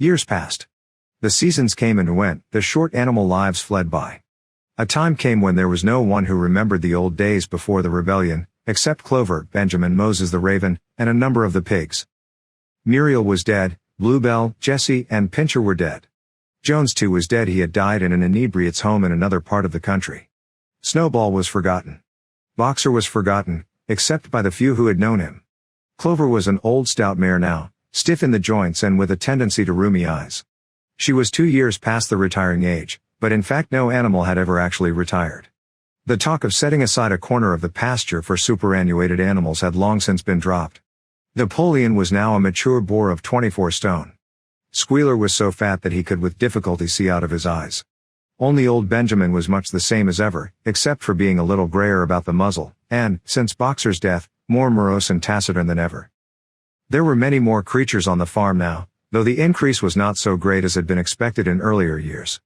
Years passed. The seasons came and went, the short animal lives fled by. A time came when there was no one who remembered the old days before the rebellion, except Clover, Benjamin, Moses the raven, and a number of the pigs. Muriel was dead, Bluebell, Jessie, and Pincher were dead. Jones too was dead. He had died in an inebriate's home in another part of the country. Snowball was forgotten. Boxer was forgotten, except by the few who had known him. Clover was an old stout mare now, stiff in the joints and with a tendency to rheumy eyes. She was 2 years past the retiring age, but in fact no animal had ever actually retired. The talk of setting aside a corner of the pasture for superannuated animals had long since been dropped. Napoleon was now a mature boar of 24 stone. Squealer was so fat that he could with difficulty see out of his eyes. Only old Benjamin was much the same as ever, except for being a little grayer about the muzzle, and, since Boxer's death, more morose and taciturn than ever. There were many more creatures on the farm now, though the increase was not so great as had been expected in earlier years.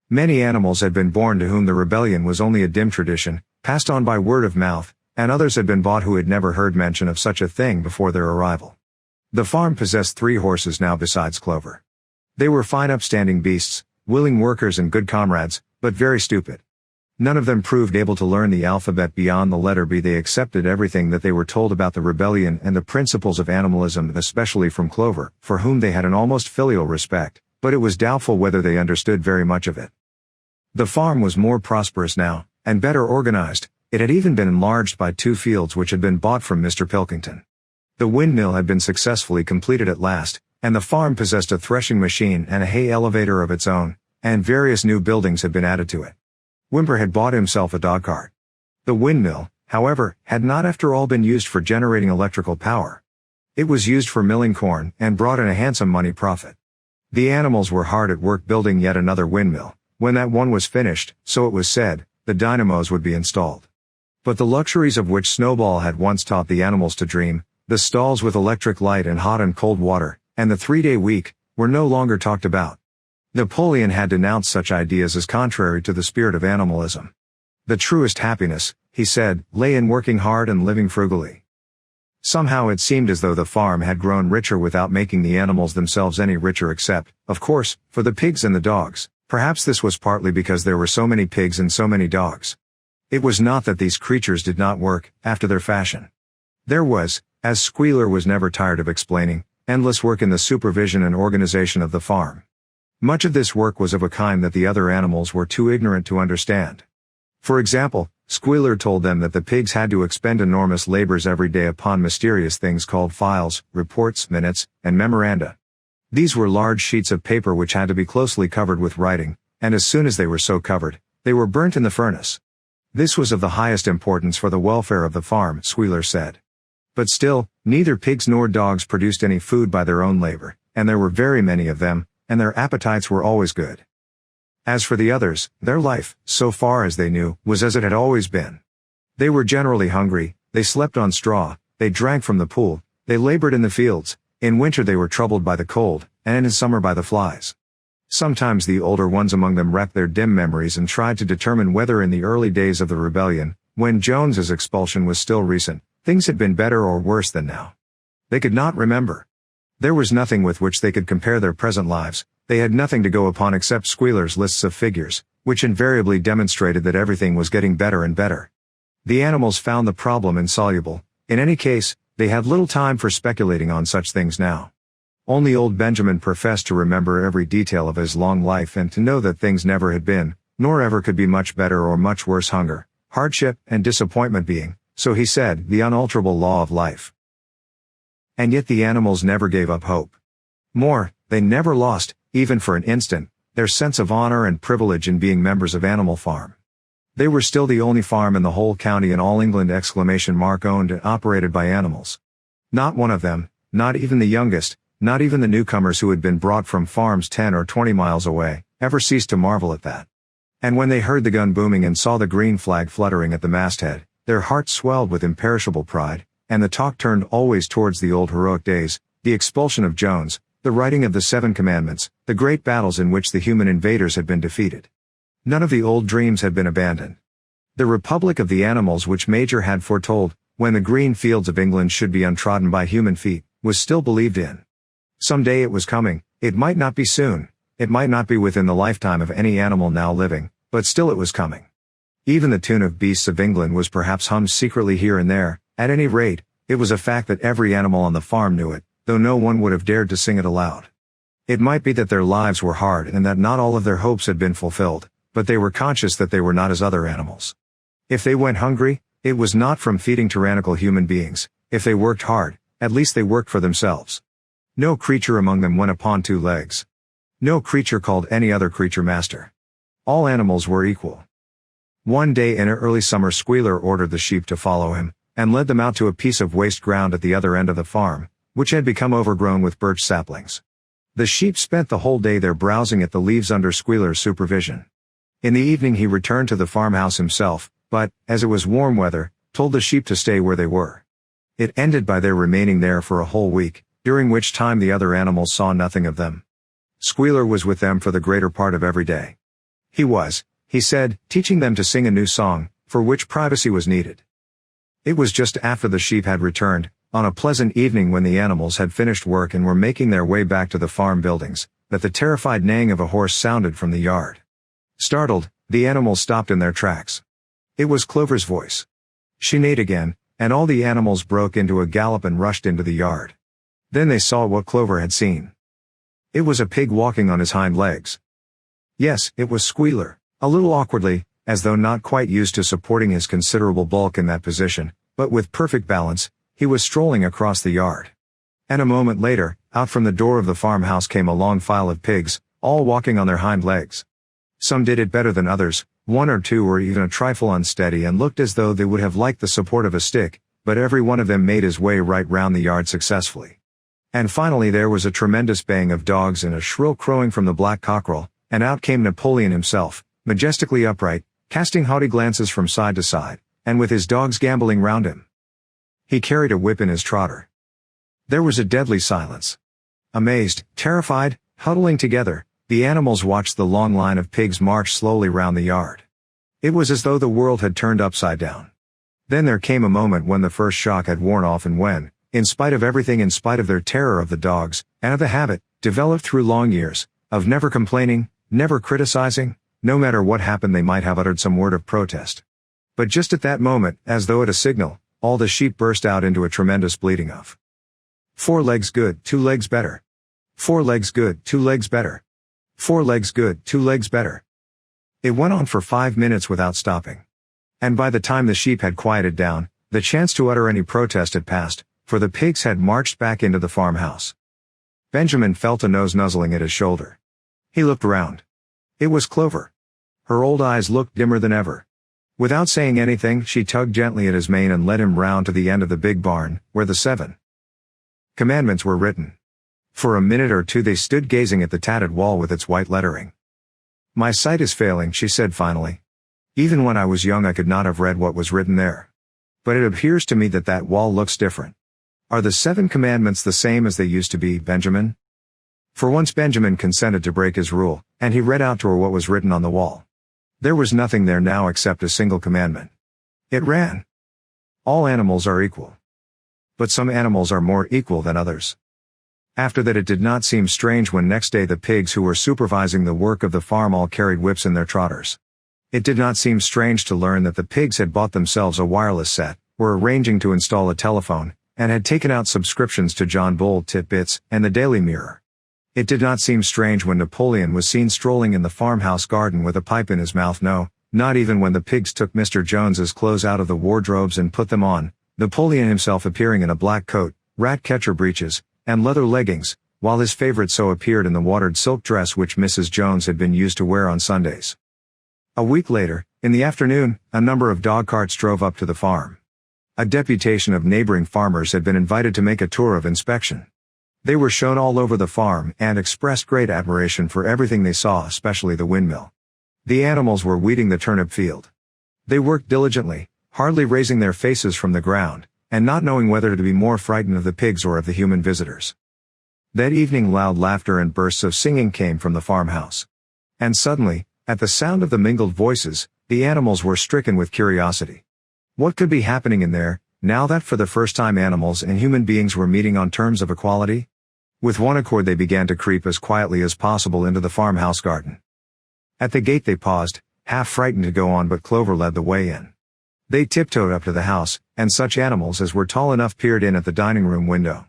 Many animals had been born to whom the rebellion was only a dim tradition, passed on by word of mouth, and others had been bought who had never heard mention of such a thing before their arrival. The farm possessed 3 horses now besides Clover. They were fine upstanding beasts, willing workers and good comrades, but very stupid. None of them proved able to learn the alphabet beyond the letter B. They accepted everything that they were told about the rebellion and the principles of animalism, especially from Clover, for whom they had an almost filial respect, but it was doubtful whether they understood very much of it. The farm was more prosperous now, and better organized. It had even been enlarged by 2 fields which had been bought from Mr. Pilkington. The windmill had been successfully completed at last, and the farm possessed a threshing machine and a hay elevator of its own, and various new buildings had been added to it. Whymper had bought himself a dogcart. The windmill, however, had not after all been used for generating electrical power. It was used for milling corn, and brought in a handsome money profit. The animals were hard at work building yet another windmill. When that one was finished, so it was said, the dynamos would be installed. But the luxuries of which Snowball had once taught the animals to dream, the stalls with electric light and hot and cold water, and the 3-day week, were no longer talked about. Napoleon had denounced such ideas as contrary to the spirit of animalism. The truest happiness, he said, lay in working hard and living frugally. Somehow it seemed as though the farm had grown richer without making the animals themselves any richer except, of course, for the pigs and the dogs. Perhaps this was partly because there were so many pigs and so many dogs. It was not that these creatures did not work, after their fashion. There was, as Squealer was never tired of explaining, endless work in the supervision and organization of the farm. Much of this work was of a kind that the other animals were too ignorant to understand. For example, Squealer told them that the pigs had to expend enormous labors every day upon mysterious things called files, reports, minutes, and memoranda. These were large sheets of paper which had to be closely covered with writing, and as soon as they were so covered, they were burnt in the furnace. This was of the highest importance for the welfare of the farm, Squealer said. But still, neither pigs nor dogs produced any food by their own labor, and there were very many of them, and their appetites were always good. As for the others, their life, so far as they knew, was as it had always been. They were generally hungry, they slept on straw, they drank from the pool, they labored in the fields, in winter they were troubled by the cold, and in summer by the flies. Sometimes the older ones among them racked their dim memories and tried to determine whether in the early days of the rebellion, when Jones's expulsion was still recent, things had been better or worse than now. They could not remember. There was nothing with which they could compare their present lives. They had nothing to go upon except Squealer's lists of figures, which invariably demonstrated that everything was getting better and better. The animals found the problem insoluble. In any case, they had little time for speculating on such things now. Only old Benjamin professed to remember every detail of his long life and to know that things never had been, nor ever could be much better or much worse, hunger, hardship, and disappointment being, so he said, the unalterable law of life. And yet the animals never gave up hope. More, they never lost, even for an instant, their sense of honor and privilege in being members of Animal Farm. They were still the only farm in the whole county and all England owned and operated by animals. Not one of them, not even the youngest, not even the newcomers who had been brought from farms 10 or 20 miles away, ever ceased to marvel at that. And when they heard the gun booming and saw the green flag fluttering at the masthead, their hearts swelled with imperishable pride, and the talk turned always towards the old heroic days, the expulsion of Jones, the writing of the 7 Commandments, the great battles in which the human invaders had been defeated. None of the old dreams had been abandoned. The Republic of the Animals which Major had foretold, when the green fields of England should be untrodden by human feet, was still believed in. Some day it was coming, It might not be soon, it might not be within the lifetime of any animal now living, but still it was coming. Even the tune of Beasts of England was perhaps hummed secretly here and there. At any rate, it was a fact that every animal on the farm knew it, though no one would have dared to sing it aloud. It might be that their lives were hard and that not all of their hopes had been fulfilled, but they were conscious that they were not as other animals. If they went hungry, it was not from feeding tyrannical human beings. If they worked hard, at least they worked for themselves. No creature among them went upon two legs. No creature called any other creature master. All animals were equal. One day in an early summer, Squealer ordered the sheep to follow him, and led them out to a piece of waste ground at the other end of the farm, which had become overgrown with birch saplings. The sheep spent the whole day there browsing at the leaves under Squealer's supervision. In the evening he returned to the farmhouse himself, but, as it was warm weather, told the sheep to stay where they were. It ended by their remaining there for a whole week, during which time the other animals saw nothing of them. Squealer was with them for the greater part of every day. He was, he said, teaching them to sing a new song, for which privacy was needed. It was just after the sheep had returned, on a pleasant evening when the animals had finished work and were making their way back to the farm buildings, that the terrified neighing of a horse sounded from the yard. Startled, the animals stopped in their tracks. It was Clover's voice. She neighed again, and all the animals broke into a gallop and rushed into the yard. Then they saw what Clover had seen. It was a pig walking on his hind legs. Yes, it was Squealer. A little awkwardly, as though not quite used to supporting his considerable bulk in that position, but with perfect balance, he was strolling across the yard. And a moment later, out from the door of the farmhouse came a long file of pigs, all walking on their hind legs. Some did it better than others, one or two were even a trifle unsteady and looked as though they would have liked the support of a stick, but every one of them made his way right round the yard successfully. And finally there was a tremendous baying of dogs and a shrill crowing from the black cockerel, and out came Napoleon himself, majestically upright, casting haughty glances from side to side, and with his dogs gambolling round him. He carried a whip in his trotter. There was a deadly silence. Amazed, terrified, huddling together, the animals watched the long line of pigs march slowly round the yard. It was as though the world had turned upside down. Then there came a moment when the first shock had worn off and when, in spite of everything, in spite of their terror of the dogs, and of the habit, developed through long years, of never complaining, never criticizing, no matter what happened they might have uttered some word of protest. But just at that moment, as though at a signal, all the sheep burst out into a tremendous bleating of 4 legs good, 2 legs better. 4 legs good, 2 legs better. 4 legs good, 2 legs better. It went on for 5 minutes without stopping. And by the time the sheep had quieted down, the chance to utter any protest had passed, for the pigs had marched back into the farmhouse. Benjamin felt a nose nuzzling at his shoulder. He looked round. It was Clover. Her old eyes looked dimmer than ever. Without saying anything, she tugged gently at his mane and led him round to the end of the big barn, where the 7 commandments were written. For a minute or two they stood gazing at the tattered wall with its white lettering. My sight is failing, she said finally. Even when I was young I could not have read what was written there. But it appears to me that that wall looks different. Are the 7 commandments the same as they used to be, Benjamin? For once Benjamin consented to break his rule, and he read out to her what was written on the wall. There was nothing there now except a single commandment. It ran. All animals are equal. But some animals are more equal than others. After that it did not seem strange when next day the pigs who were supervising the work of the farm all carried whips in their trotters. It did not seem strange to learn that the pigs had bought themselves a wireless set, were arranging to install a telephone, and had taken out subscriptions to John Bull Titbits and the Daily Mirror. It did not seem strange when Napoleon was seen strolling in the farmhouse garden with a pipe in his mouth. No, not even when the pigs took Mr. Jones's clothes out of the wardrobes and put them on, Napoleon himself appearing in a black coat, rat-catcher breeches, and leather leggings, while his favorite so appeared in the watered silk dress which Mrs. Jones had been used to wear on Sundays. A week later, in the afternoon, a number of dog carts drove up to the farm. A deputation of neighboring farmers had been invited to make a tour of inspection. They were shown all over the farm and expressed great admiration for everything they saw, especially the windmill. The animals were weeding the turnip field. They worked diligently, hardly raising their faces from the ground, and not knowing whether to be more frightened of the pigs or of the human visitors. That evening loud laughter and bursts of singing came from the farmhouse. And suddenly, at the sound of the mingled voices, the animals were stricken with curiosity. What could be happening in there, now that for the first time animals and human beings were meeting on terms of equality? With one accord they began to creep as quietly as possible into the farmhouse garden. At the gate they paused, half frightened to go on, but Clover led the way in. They tiptoed up to the house, and such animals as were tall enough peered in at the dining room window.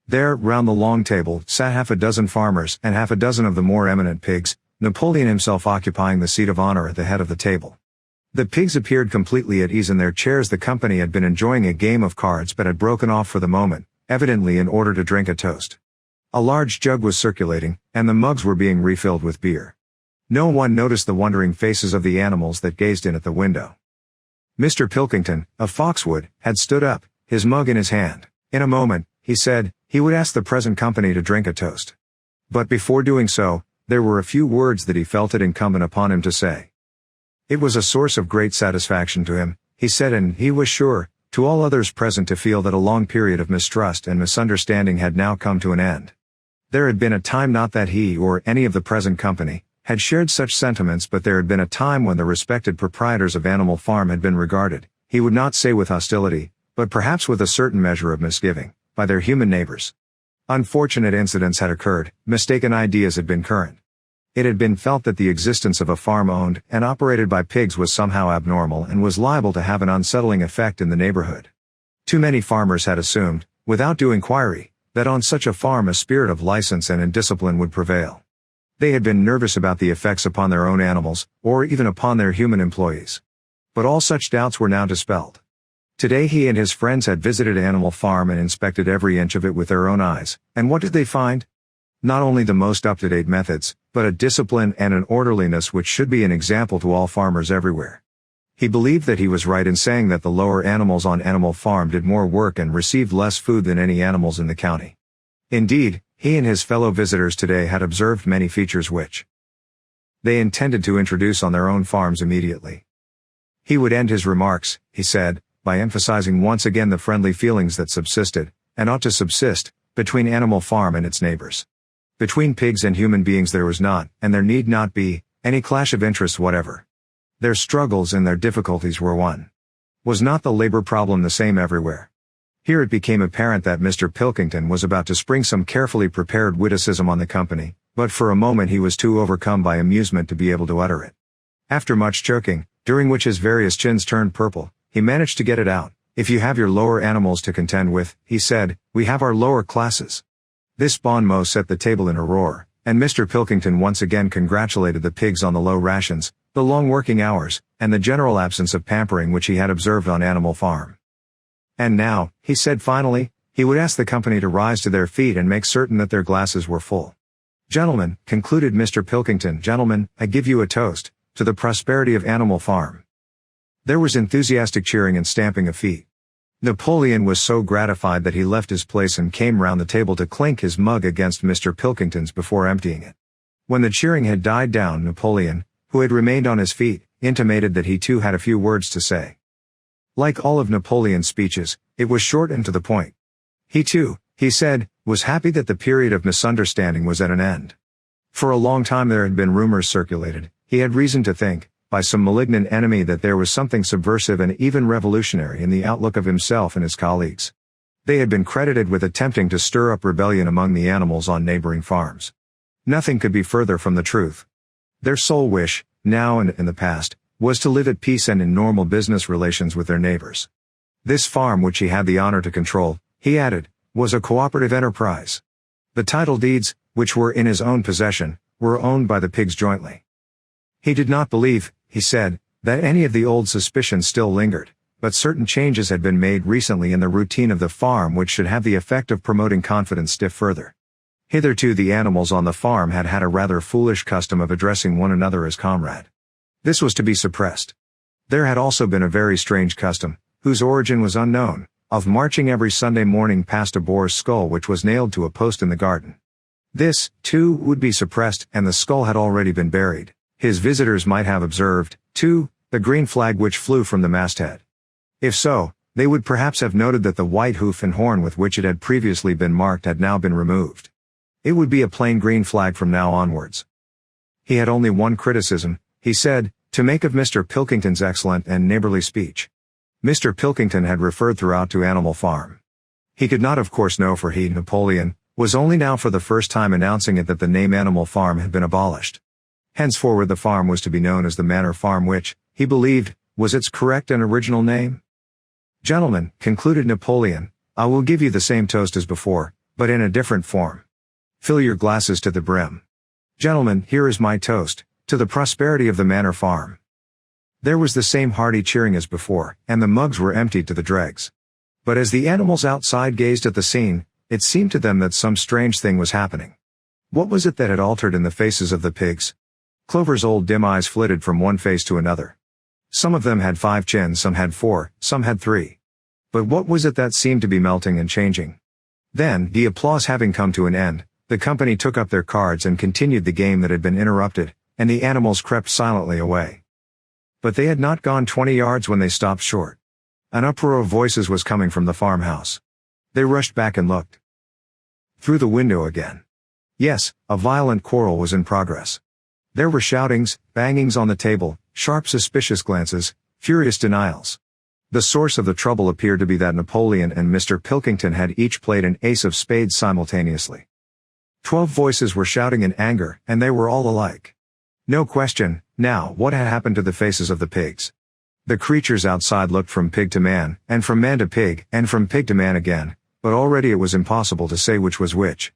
There, round the long table, sat half a dozen farmers and half a dozen of the more eminent pigs, Napoleon himself occupying the seat of honor at the head of the table. The pigs appeared completely at ease in their chairs. The company had been enjoying a game of cards but had broken off for the moment, evidently in order to drink a toast. A large jug was circulating, and the mugs were being refilled with beer. No one noticed the wondering faces of the animals that gazed in at the window. Mr. Pilkington, of Foxwood, had stood up, his mug in his hand. In a moment, he said, he would ask the present company to drink a toast. But before doing so, there were a few words that he felt it incumbent upon him to say. It was a source of great satisfaction to him, he said, and he was sure, to all others present, to feel that a long period of mistrust and misunderstanding had now come to an end. There had been a time, not that he or any of the present company had shared such sentiments, but there had been a time when the respected proprietors of Animal Farm had been regarded, he would not say with hostility, but perhaps with a certain measure of misgiving, by their human neighbors. Unfortunate incidents had occurred, mistaken ideas had been current. It had been felt that the existence of a farm owned and operated by pigs was somehow abnormal and was liable to have an unsettling effect in the neighborhood. Too many farmers had assumed, without due inquiry, that on such a farm a spirit of license and indiscipline would prevail. They had been nervous about the effects upon their own animals, or even upon their human employees. But all such doubts were now dispelled. Today he and his friends had visited Animal Farm and inspected every inch of it with their own eyes, and what did they find? Not only the most up-to-date methods, but a discipline and an orderliness which should be an example to all farmers everywhere. He believed that he was right in saying that the lower animals on Animal Farm did more work and received less food than any animals in the county. Indeed, he and his fellow visitors today had observed many features which they intended to introduce on their own farms immediately. He would end his remarks, he said, by emphasizing once again the friendly feelings that subsisted, and ought to subsist, between Animal Farm and its neighbors. Between pigs and human beings there was not, and there need not be, any clash of interests whatever. Their struggles and their difficulties were one. Was not the labor problem the same everywhere? Here it became apparent that Mr. Pilkington was about to spring some carefully prepared witticism on the company, but for a moment he was too overcome by amusement to be able to utter it. After much choking, during which his various chins turned purple, he managed to get it out. If you have your lower animals to contend with, he said, we have our lower classes. This bon mot set the table in a roar, and Mr. Pilkington once again congratulated the pigs on the low rations, the long working hours, and the general absence of pampering which he had observed on Animal Farm. And now, he said finally, he would ask the company to rise to their feet and make certain that their glasses were full. Gentlemen, concluded Mr. Pilkington, gentlemen, I give you a toast, to the prosperity of Animal Farm. There was enthusiastic cheering and stamping of feet. Napoleon was so gratified that he left his place and came round the table to clink his mug against Mr. Pilkington's before emptying it. When the cheering had died down, Napoleon, who had remained on his feet, intimated that he too had a few words to say. Like all of Napoleon's speeches, it was short and to the point. He too, he said, was happy that the period of misunderstanding was at an end. For a long time there had been rumors circulated, he had reason to think, by some malignant enemy, that there was something subversive and even revolutionary in the outlook of himself and his colleagues. They had been credited with attempting to stir up rebellion among the animals on neighboring farms. Nothing could be further from the truth. Their sole wish, now and in the past, was to live at peace and in normal business relations with their neighbors. This farm, which he had the honor to control, he added, was a cooperative enterprise. The title deeds, which were in his own possession, were owned by the pigs jointly. He did not believe, he said, that any of the old suspicions still lingered, but certain changes had been made recently in the routine of the farm which should have the effect of promoting confidence still further. Hitherto the animals on the farm had had a rather foolish custom of addressing one another as comrade. This was to be suppressed. There had also been a very strange custom, whose origin was unknown, of marching every Sunday morning past a boar's skull which was nailed to a post in the garden. This, too, would be suppressed, and the skull had already been buried. His visitors might have observed, too, the green flag which flew from the masthead. If so, they would perhaps have noted that the white hoof and horn with which it had previously been marked had now been removed. It would be a plain green flag from now onwards. He had only one criticism, he said, to make of Mr. Pilkington's excellent and neighborly speech. Mr. Pilkington had referred throughout to Animal Farm. He could not of course know, for he, Napoleon, was only now for the first time announcing it that the name Animal Farm had been abolished. Henceforward the farm was to be known as the Manor Farm, which, he believed, was its correct and original name. "Gentlemen," concluded Napoleon, "I will give you the same toast as before, but in a different form. Fill your glasses to the brim. Gentlemen, here is my toast, to the prosperity of the Manor Farm." There was the same hearty cheering as before, and the mugs were emptied to the dregs. But as the animals outside gazed at the scene, it seemed to them that some strange thing was happening. What was it that had altered in the faces of the pigs? Clover's old dim eyes flitted from one face to another. Some of them had 5 chins, some had 4, some had 3. But what was it that seemed to be melting and changing? Then, the applause having come to an end, the company took up their cards and continued the game that had been interrupted, and the animals crept silently away. But they had not gone 20 yards when they stopped short. An uproar of voices was coming from the farmhouse. They rushed back and looked through the window again. Yes, a violent quarrel was in progress. There were shoutings, bangings on the table, sharp suspicious glances, furious denials. The source of the trouble appeared to be that Napoleon and Mr. Pilkington had each played an ace of spades simultaneously. 12 voices were shouting in anger, and they were all alike. No question, now, what had happened to the faces of the pigs? The creatures outside looked from pig to man, and from man to pig, and from pig to man again, but already it was impossible to say which was which.